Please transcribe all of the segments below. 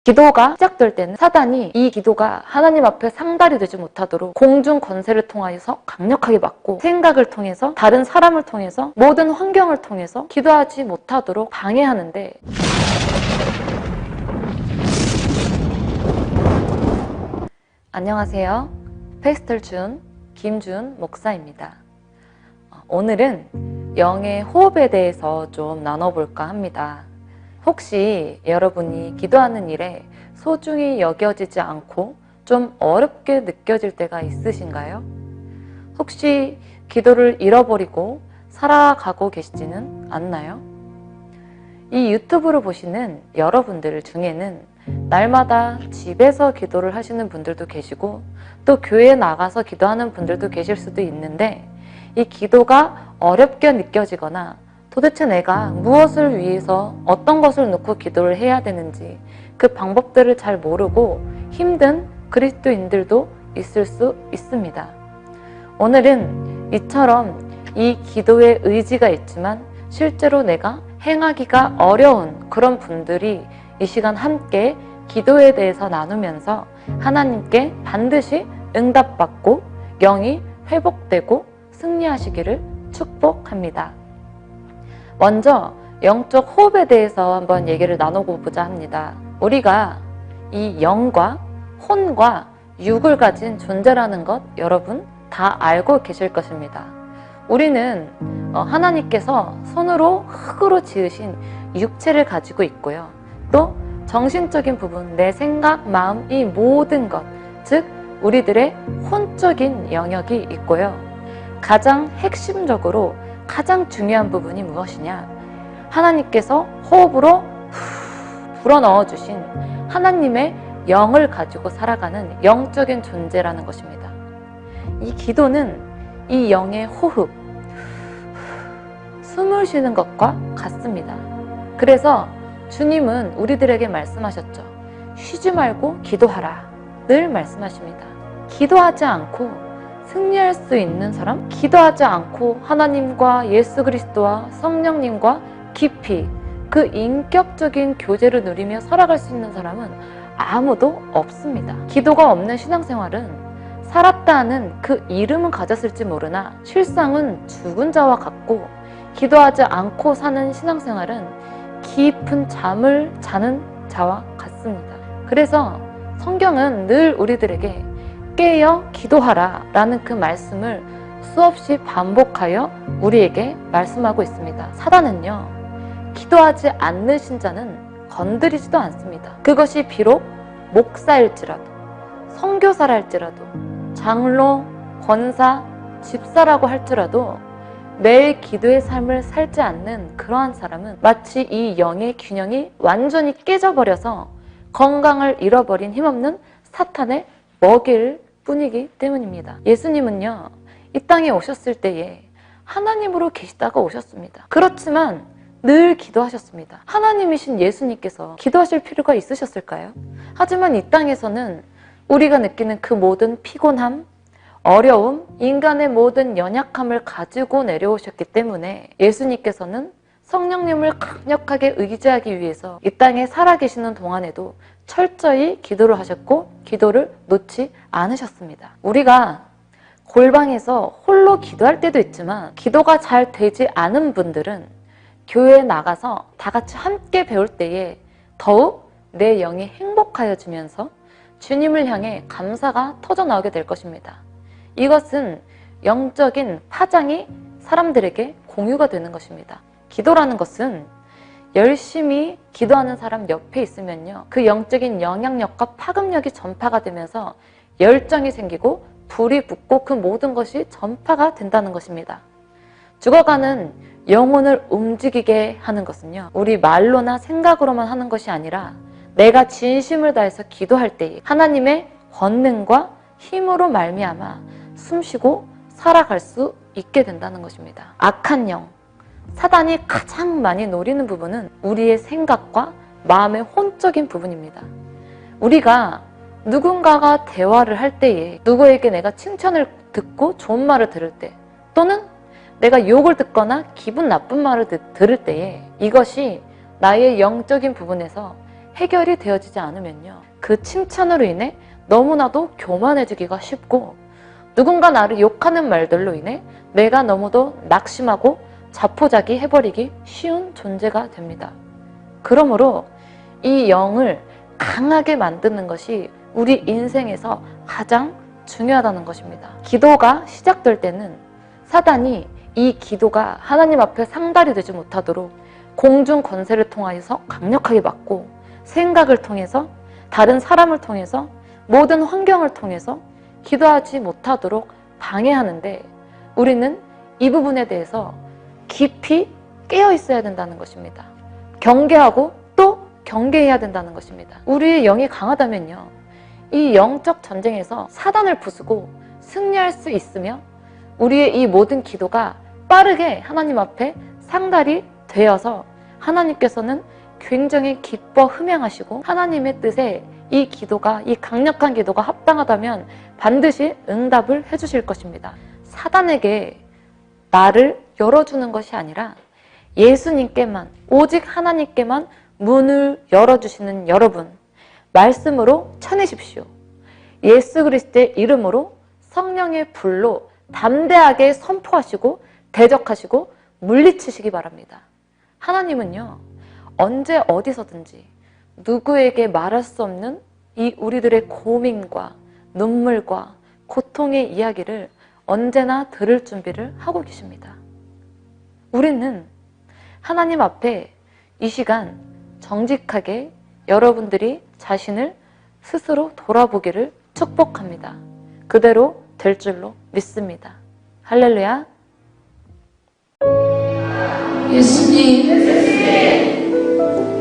기도가 시작될 때는 사단이 이 기도가 하나님 앞에 상달이 되지 못하도록 공중 권세를 통하여서 강력하게 막고, 생각을 통해서, 다른 사람을 통해서, 모든 환경을 통해서 기도하지 못하도록 방해하는데, 안녕하세요. 페스텔 준 김준 목사입니다. 오늘은 영의 호흡에 대해서 좀 나눠볼까 합니다. 혹시 여러분이 기도하는 일에 소중히 여겨지지 않고 좀 어렵게 느껴질 때가 있으신가요? 혹시 기도를 잃어버리고 살아가고 계시지는 않나요? 이 유튜브를 보시는 여러분들 중에는 날마다 집에서 기도를 하시는 분들도 계시고, 또 교회에 나가서 기도하는 분들도 계실 수도 있는데, 이 기도가 어렵게 느껴지거나 도대체 내가 무엇을 위해서 어떤 것을 놓고 기도를 해야 되는지 그 방법들을 잘 모르고 힘든 그리스도인들도 있을 수 있습니다. 오늘은 이처럼 이 기도에 의지가 있지만 실제로 내가 행하기가 어려운 그런 분들이 이 시간 함께 기도에 대해서 나누면서 하나님께 반드시 응답받고 영이 회복되고 승리하시기를 축복합니다. 먼저 영적 호흡에 대해서 한번 얘기를 나눠보고자 합니다. 우리가 이 영과 혼과 육을 가진 존재라는 것 여러분 다 알고 계실 것입니다. 우리는 하나님께서 손으로 흙으로 지으신 육체를 가지고 있고요. 또 정신적인 부분, 내 생각, 마음, 이 모든 것, 즉 우리들의 혼적인 영역이 있고요. 가장 핵심적으로 가장 중요한 부분이 무엇이냐? 하나님께서 호흡으로 불어넣어 주신 하나님의 영을 가지고 살아가는 영적인 존재라는 것입니다. 이 기도는 이 영의 호흡, 숨을 쉬는 것과 같습니다. 그래서 주님은 우리들에게 말씀하셨죠. 쉬지 말고 기도하라. 늘 말씀하십니다. 기도하지 않고 승리할 수 있는 사람, 기도하지 않고 하나님과 예수 그리스도와 성령님과 깊이 그 인격적인 교제를 누리며 살아갈 수 있는 사람은 아무도 없습니다. 기도가 없는 신앙생활은 살았다는 그 이름은 가졌을지 모르나 실상은 죽은 자와 같고, 기도하지 않고 사는 신앙생활은 깊은 잠을 자는 자와 같습니다. 그래서 성경은 늘 우리들에게 깨어 기도하라 라는 그 말씀을 수없이 반복하여 우리에게 말씀하고 있습니다. 사단은요, 기도하지 않는 신자는 건드리지도 않습니다. 그것이 비록 목사일지라도, 선교사랄지라도, 장로, 권사, 집사라고 할지라도 매일 기도의 삶을 살지 않는 그러한 사람은 마치 이 영의 균형이 완전히 깨져버려서 건강을 잃어버린 힘없는 사탄의 먹일 뿐이기 때문입니다. 예수님은요, 이 땅에 오셨을 때에 하나님으로 계시다가 오셨습니다. 그렇지만 늘 기도하셨습니다. 하나님이신 예수님께서 기도하실 필요가 있으셨을까요? 하지만 이 땅에서는 우리가 느끼는 그 모든 피곤함, 어려움, 인간의 모든 연약함을 가지고 내려오셨기 때문에 예수님께서는 성령님을 강력하게 의지하기 위해서 이 땅에 살아계시는 동안에도 철저히 기도를 하셨고 기도를 놓지 않으셨습니다. 우리가 골방에서 홀로 기도할 때도 있지만 기도가 잘 되지 않은 분들은 교회에 나가서 다 같이 함께 배울 때에 더욱 내 영이 행복하여지면서 주님을 향해 감사가 터져나오게 될 것입니다. 이것은 영적인 파장이 사람들에게 공유가 되는 것입니다. 기도라는 것은 열심히 기도하는 사람 옆에 있으면요, 그 영적인 영향력과 파급력이 전파가 되면서 열정이 생기고 불이 붙고 그 모든 것이 전파가 된다는 것입니다. 죽어가는 영혼을 움직이게 하는 것은요, 우리 말로나 생각으로만 하는 것이 아니라 내가 진심을 다해서 기도할 때 하나님의 권능과 힘으로 말미암아 숨쉬고 살아갈 수 있게 된다는 것입니다. 악한 영, 사단이 가장 많이 노리는 부분은 우리의 생각과 마음의 혼적인 부분입니다. 우리가 누군가가 대화를 할 때에 누구에게 내가 칭찬을 듣고 좋은 말을 들을 때, 또는 내가 욕을 듣거나 기분 나쁜 말을 들을 때에 이것이 나의 영적인 부분에서 해결이 되어지지 않으면요, 그 칭찬으로 인해 너무나도 교만해지기가 쉽고, 누군가 나를 욕하는 말들로 인해 내가 너무도 낙심하고 자포자기 해버리기 쉬운 존재가 됩니다. 그러므로 이 영을 강하게 만드는 것이 우리 인생에서 가장 중요하다는 것입니다. 기도가 시작될 때는 사단이 이 기도가 하나님 앞에 상달이 되지 못하도록 공중 권세를 통하여서 강력하게 막고, 생각을 통해서, 다른 사람을 통해서, 모든 환경을 통해서 기도하지 못하도록 방해하는데, 우리는 이 부분에 대해서 깊이 깨어 있어야 된다는 것입니다. 경계하고 또 경계해야 된다는 것입니다. 우리의 영이 강하다면요, 이 영적 전쟁에서 사단을 부수고 승리할 수 있으며, 우리의 이 모든 기도가 빠르게 하나님 앞에 상달이 되어서 하나님께서는 굉장히 기뻐 흠양하시고, 하나님의 뜻에 이 기도가, 이 강력한 기도가 합당하다면 반드시 응답을 해주실 것입니다. 사단에게 나를 열어주는 것이 아니라 예수님께만, 오직 하나님께만 문을 열어주시는 여러분, 말씀으로 쳐내십시오. 예수 그리스도의 이름으로, 성령의 불로 담대하게 선포하시고 대적하시고 물리치시기 바랍니다. 하나님은요, 언제 어디서든지 누구에게 말할 수 없는 이 우리들의 고민과 눈물과 고통의 이야기를 언제나 들을 준비를 하고 계십니다. 우리는 하나님 앞에 이 시간 정직하게 여러분들이 자신을 스스로 돌아보기를 축복합니다. 그대로 될 줄로 믿습니다. 할렐루야. 예수님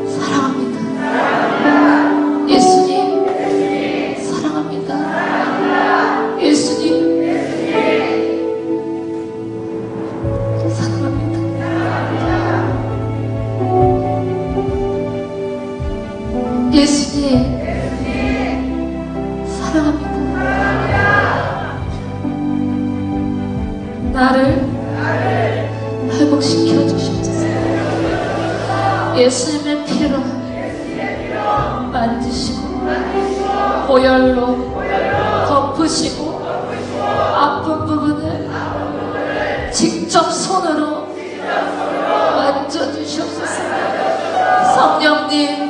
사랑합니다. 예수님 사랑합니다. 예수님 사랑합니다. 예수님 사랑합니다. 나를 회복시켜 주시옵소서. 예수님의 피로 만지시고 보혈로 덮으시고 아픈 부분을 직접 손으로 만져주시옵소서. 성령님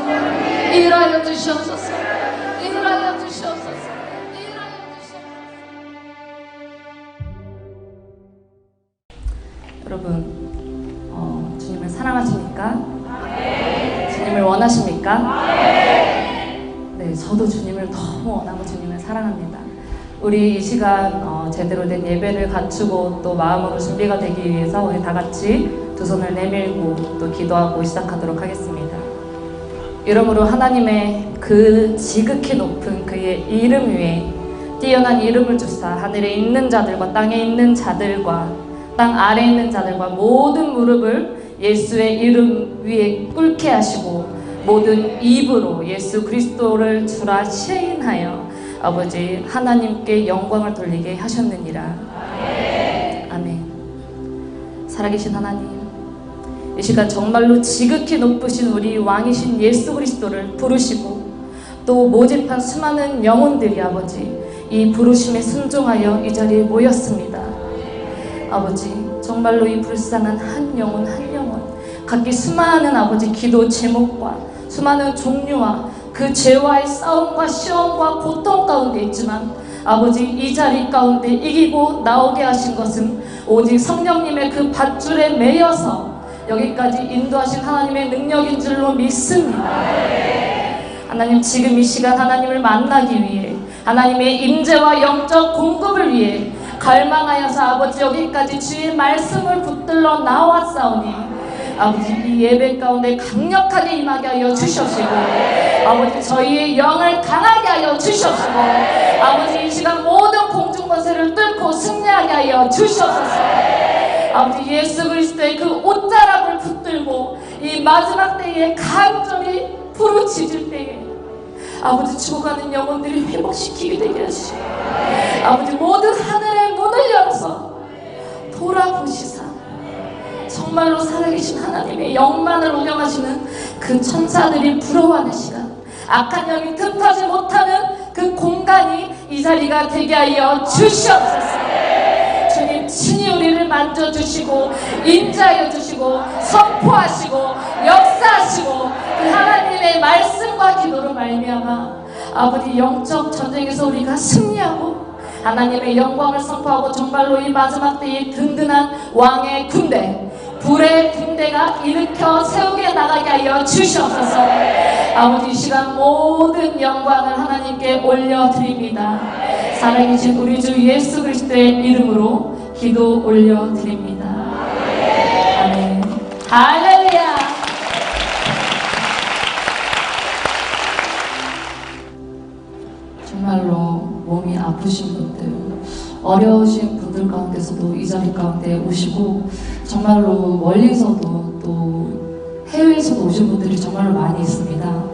일하여 주시옵소서. 일하여 주시옵소서. 일하여 주시옵소서. 여러분, 주님을 사랑하십니까? 주님을 원하십니까? 네, 저도 주님을 너무 원하고 주님을 사랑합니다. 우리 이 시간 제대로 된 예배를 갖추고 또 마음으로 준비가 되기 위해서 우리 다 같이 두 손을 내밀고 또 기도하고 시작하도록 하겠습니다. 이러므로 하나님의 그 지극히 높은 그의 이름 위에 뛰어난 이름을 주사 하늘에 있는 자들과 땅에 있는 자들과 땅 아래에 있는 자들과 모든 무릎을 예수의 이름 위에 꿇게 하시고 모든 입으로 예수 그리스도를 주라 시인하여 아버지 하나님께 영광을 돌리게 하셨느니라. 아멘. 살아계신 하나님, 이 시간 정말로 지극히 높으신 우리 왕이신 예수 그리스도를 부르시고 또 모집한 수많은 영혼들이 아버지 이 부르심에 순종하여 이 자리에 모였습니다. 아버지, 정말로 이 불쌍한 한 영혼 한 영혼, 각기 수많은 아버지 기도 제목과 수많은 종류와 그 죄와의 싸움과 시험과 고통 가운데 있지만 아버지 이 자리 가운데 이기고 나오게 하신 것은 오직 성령님의 그 밧줄에 매여서 여기까지 인도하신 하나님의 능력인 줄로 믿습니다. 하나님, 지금 이 시간 하나님을 만나기 위해 하나님의 임재와 영적 공급을 위해 갈망하여서 아버지 여기까지 주의 말씀을 붙들러 나왔사오니 아버지 이 예배 가운데 강력하게 임하게 하여 주시옵시고 아버지 저희의 영을 강하게 하여 주시옵시고 아버지 이 시간 모든 공중권세를 뚫고 승리하게 하여 주시옵소서. 아버지 예수 그리스도의 그 옷자락을 붙들고 이 마지막 때에 간절히 부르짖을 때에 아버지 죽어가는 영혼들이 회복시키게 되게 하시고 아버지 모든 하늘의 문을 열어서 돌아보시사 정말로 살아계신 하나님의 영만을 운영하시는 그 천사들이 부러워하는 시간 악한 영이 틈타지 못하는 그 공간이 이 자리가 되게 하여 주시옵소서. 주님 친히 우리를 만져주시고 인자하여 주시고 선포하시고 역사하시고 그 하나님의 말씀과 기도로 말미암아 아버지 영적 전쟁에서 우리가 승리하고 하나님의 영광을 선포하고 정말로 이 마지막 때의 든든한 왕의 군대, 불의 군대가 일으켜 세우게 나가게 하여 주시옵소서. 아버지 이 시간 모든 영광을 하나님께 올려드립니다. 살아계신 우리 주 예수 그리스도의 이름으로 기도 올려드립니다. 아멘. 할렐루야. 정말로 몸이 아프신 분들, 어려우신 분들 가운데서도 이 자리 가운데 오시고 정말로 멀리서도 또 해외에서도 오신 분들이 정말로 많이 있습니다.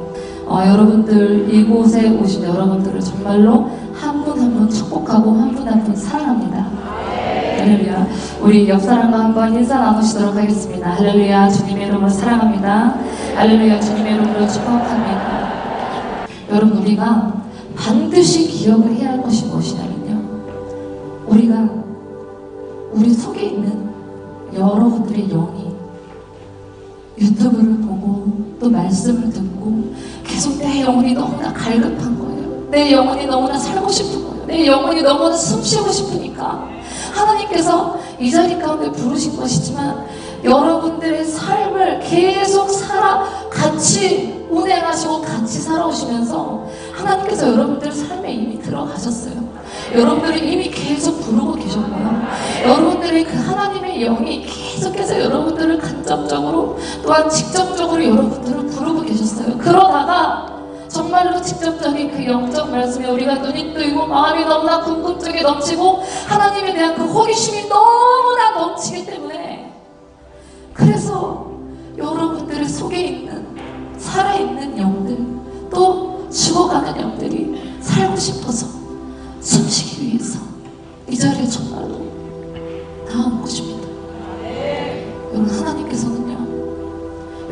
여러분들 이곳에 오신 여러분들을 정말로 한 분 한 분 축복하고 한 분 한 분 사랑합니다. 할렐루야. 우리 옆 사람과 한번 인사 나누시도록 하겠습니다. 할렐루야. 주님의 이름으로 사랑합니다. 할렐루야. 주님의 이름으로 축복합니다. 여러분 우리가 반드시 기억을 해야 할 것이 무엇이냐면요, 우리가 우리 속에 있는 여러분들의 영이 유튜브를 보고 또 말씀을 듣고 계속 내 영혼이 너무나 갈급한 거예요. 내 영혼이 너무나 살고 싶은 거예요. 내 영혼이 너무나 숨쉬고 싶으니까 하나님께서 이 자리 가운데 부르신 것이지만 여러분들의 삶을 계속 같이 운행하시고 같이 살아오시면서 하나님께서 여러분들 삶에 이미 들어가셨어요. 여러분들이 이미 계속 부르고 계셨고요. 여러분들의 그 하나님의 영이 계속해서 여러분들을 간접적으로 또한 직접적으로 여러분들을 부르고 계셨어요. 그러다가 정말로 직접적인 그 영적 말씀에 우리가 눈이 뜨이고 마음이 너무나 궁금증이 넘치고 하나님에 대한 그 호기심이 너무나 넘치기 때문에, 그래서 여러분들의 속에 있는 살아있는 영들, 또 죽어가는 영들이 살고 싶어서 숨쉬기 위해서 이 자리에 정말로 나온 것입니다. 여러분 하나님께서는요,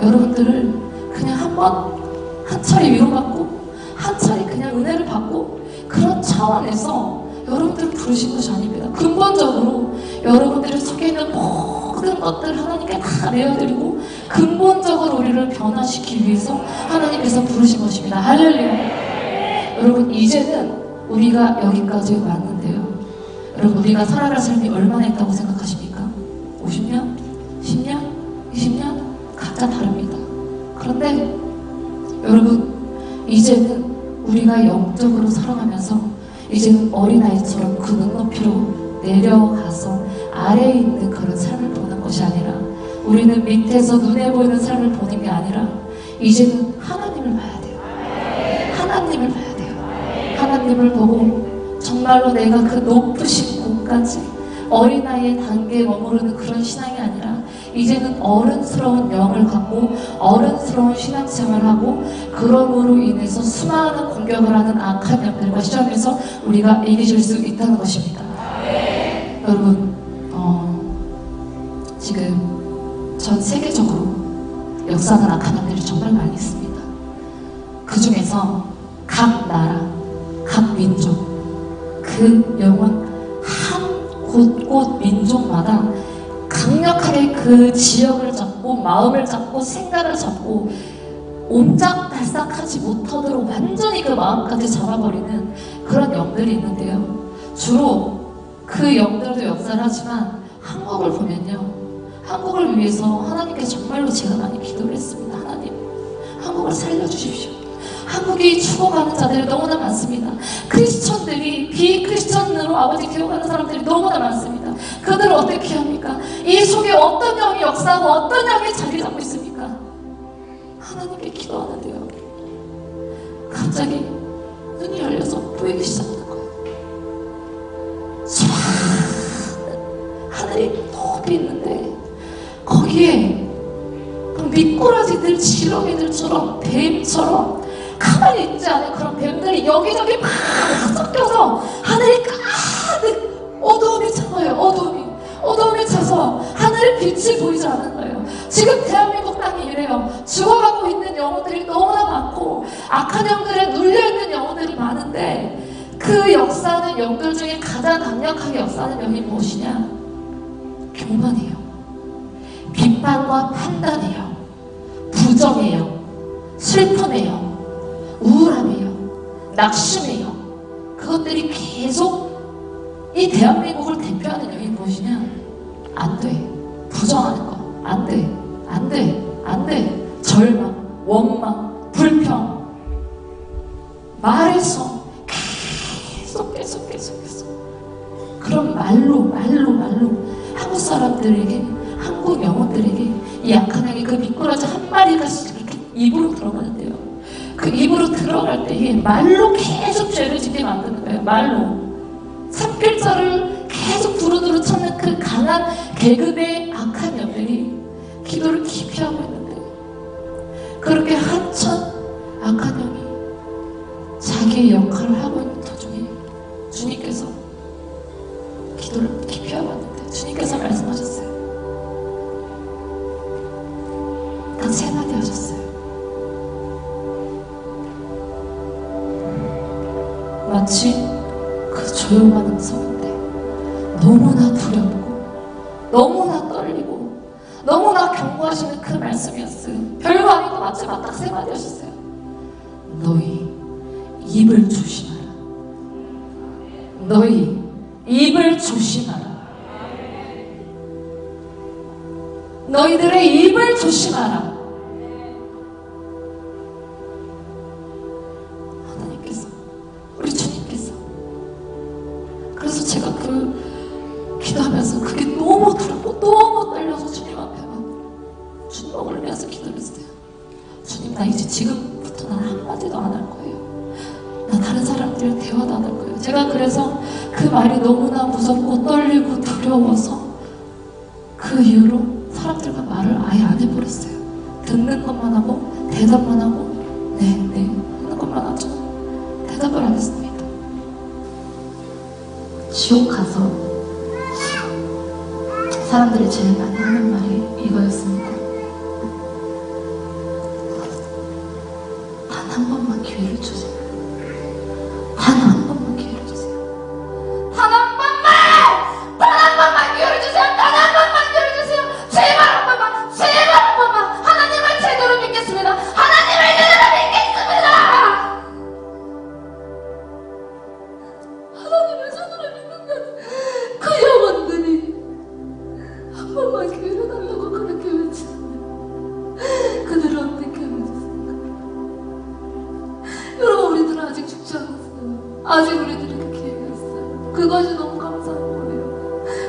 여러분들을 그냥 한 차례 위로받고 한 차례 그냥 은혜를 받고 그런 차원에서 여러분들을 부르신 것이 아닙니다. 근본적으로 여러분들의 속에 있는 모든 것들을 하나님께 다 내어드리고 근본적으로 우리를 변화시키기 위해서 하나님께서 부르신 것입니다. 할렐루야. 여러분 이제는 우리가 여기까지 왔는데요, 여러분 우리가 살아갈 삶이 얼마나 있다고 생각하십니까? 50년? 10년? 20년? 각자 다릅니다. 그런데 여러분 이제는 우리가 영적으로 살아가면서 이제는 어린아이처럼 그 눈높이로 내려가서 아래에 있는 그런 삶을 보는 것이 아니라, 우리는 밑에서 눈에 보이는 삶을 보는 게 아니라 이제는 하나님을 봐야 돼요. 하나님을 봐야 돼요. 하나님을 보고 정말로 내가 그 높으신 곳까지 어린아이의 단계에 머무르는 그런 신앙이 아니라 이제는 어른스러운 영을 갖고 어른스러운 신앙생활을 하고 그럼으로 인해서 수많은 공격을 하는 악한 영들과 시험에서 우리가 이기실 수 있다는 것입니다. 여러분 지금 전 세계적으로 역사하는 악한 영들이 정말 많이 있습니다. 그 중에서 각 나라, 각 민족, 그 영은 한 곳곳 민족마다 강력하게 그 지역을 잡고 마음을 잡고 생각을 잡고 옴짝달싹하지 못하도록 완전히 그 마음까지 잡아버리는 그런 영들이 있는데요, 주로 그 영들도 역사를 하지만 한국을 보면요, 한국을 위해서 하나님께 정말로 제가 많이 기도를 했습니다. 하나님, 한국을 살려주십시오. 한국이 죽어가는 자들이 너무나 많습니다. 크리스천들이 비크리스천으로 아버지 기억하는 사람들이 너무나 많습니다. 그들을 어떻게 합니까? 이 속에 어떤 영이 역사하고 어떤 영이 자리 잡고 있습니까? 하나님께 기도하는데요, 갑자기 눈이 열려서 보이기 시작하는 거예요. 하늘이 높이 있는데 거기에 미꾸라지들, 지렁이들처럼 뱀처럼 가만히 있지 않은 그런 뱀들이 여기저기 막 섞여서 하늘이 가득 어두움이 차요. 어두움이 차서 하늘의 빛이 보이지 않는 거예요. 지금 대한민국 땅이 이래요. 죽어가고 있는 영혼들이 너무나 많고 악한 영을 많은데 그 역사하는 영들 중에 가장 강력하게 역사하는 영이 무엇이냐? 교만이에요. 비판과 판단이에요. 부정이에요. 슬픔이에요. 우울함이에요. 낙심이에요. 그것들이 계속 이 대한민국을 대표하는 영이 무엇이냐? 안 돼. 부정하는 거. 안 돼. 안 돼. 안 돼. 절망, 원망, 불평. 말해서 계속. 그런 말로 한국 사람들에게, 한국 영혼들에게 이 약한 영이 그 미꾸라지 한 마리가 이렇게 입으로 들어가는데요. 그 입으로 들어갈 때에 말로 계속 죄를 짓게 만드는 거예요. 말로. 산길자를 계속 두루두루 찾는 그 강한 계급의 악한 영들이 기도를 기피하고 있는데, 그렇게 한천 악한 영이 자기의 역할을 하고 있는 도중에 주님께서 기도를 기피하고 있는데 주님께서 말씀하셨어요. 딱 3마디 하셨어요. 마치 그 조용한 음성인데 너무나 두렵고 너무나 떨리고 너무나 경고하시는 그 말씀이었어요. 별거 아니고 맞지만 딱 3마디 하셨어요. 너희 입을 조심하라. 너희 입을 조심하라. 너희들의 입을 조심하라. 하나님께서, 우리 주님께서. 그래서 제가 그 기도하면서 그게 너무 두렵고 너무 떨려서 주님 앞에만 주먹을 내서 기도를 했어요. 주님, 나 이제 지금부터 난 한마디도 안 할 거예요. 나 다른 사람들이랑 대화도 안 할 거예요. 제가 그래서 그 말이 너무나 무섭고 떨리고 두려워서 그 이후로 사람들과 말을 아예 안 해버렸어요. 듣는 것만 하고 대답만 하고 네 하는 것만 하죠. 대답을 안 했습니다. 지옥 가서 사람들이 제일 많이 하는 말이 이거였습니다. 단 한 번만 기회를 주세요. 단 한 번만 기회를 주세요. 단 한 번만 기회를 주세요. 단 한 번만 기회를 주세요. 제발 한 번만. 하나님을 제대로 믿겠습니다. 하나님을 제대로 믿겠습니다. 하나님을 제대로 믿는 그 영혼들이 한 번만 기회를 달라고 그렇게 외치는데 그들은 어떻게 외쳤을까? 여러분, 우리들은 아직 죽지 않았어요. 아직 우리들에게 기회가 있어요. 그것이 너무 감사한 거예요.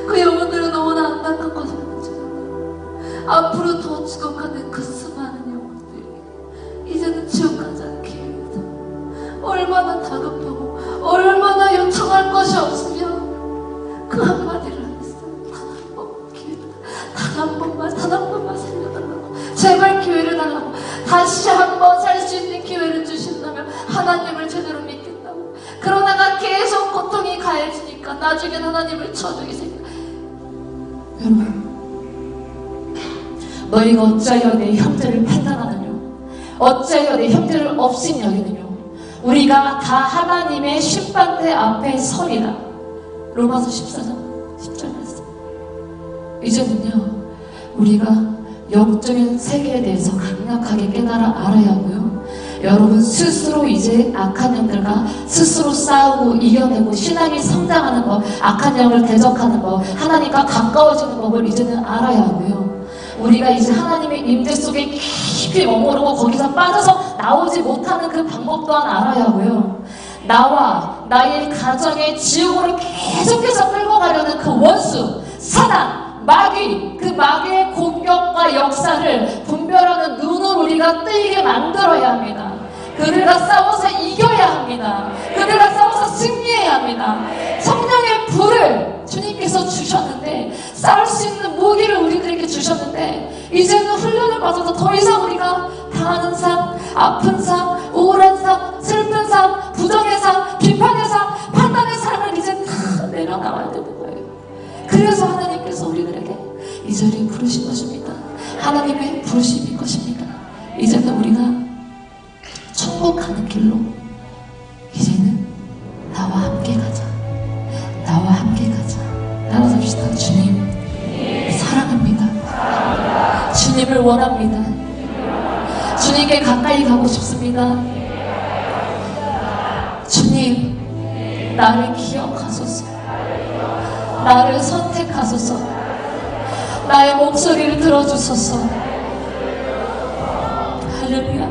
그 영혼들은 너무나 안타깝고 슬프죠. 앞으로 더 죽어가는 그 수많은 영혼들이 이제는 지옥 가지 않기 위해서 얼마나 다급하고 얼마나 요청할 것이 없으면 그 한마디를 안 했어요. 단 한 번만 기회를, 단 한 번만 살려달라고, 제발 기회를 달라고, 다시 한 번 살 수 있는 기회를 주신다면 하나님을 제대로 믿겠다고. 그러다가 계속 고통이 가해지니까 나중엔 하나님을 쳐주기 생각. 여러분, 너희가 어찌하여 내 형제를 판단하느냐? 어찌하여 내 형제를 업신 여기느냐? 우리가 다 하나님의 심판대 앞에 서리라. 로마서 14장 10절 말씀. 이제는요, 우리가 영적인 세계에 대해서 강력하게 깨달아 알아야 하고요. 여러분 스스로 이제 악한 영들과 스스로 싸우고 이겨내고 신앙이 성장하는 법, 악한 영을 대적하는 법, 하나님과 가까워지는 법을 이제는 알아야 하고요. 우리가 이제 하나님의 임재 속에 깊이 머무르고 거기서 빠져서 나오지 못하는 그 방법 또한 알아야 하고요. 나와 나의 가정의 지옥으로 계속해서 끌고 가려는 그 원수, 사단, 마귀, 그 마귀의 공격과 역사를 분별하는 눈을 우리가 뜨이게 만들어야 합니다. 그들과 싸워서 이겨야 합니다. 그들과 싸워서 승리해야 합니다. 성령의 불을 주님께서 주셨는데, 싸울 수 있는 무기를 우리들에게 주셨는데, 이제는 훈련을 받아서 더 이상 우리가 당하는 삶, 아픈 삶, 우울한 삶, 슬픈 삶, 부정의 삶, 비판의 삶, 판단의 삶을 이제 다 내려놔야 되는 거예요. 그래서 하나님께서 우리들에게 이 자리에 부르신 것입니다. 하나님의 부르심인 것입니다. 이제는 우리가 천국 가는 길로 이제는 주님을 원합니다. 주님께 가까이 가고 싶습니다. 주님, 나를 기억하소서. 나를 선택하소서. 나의 목소리를 들어주소서. 할렐루야.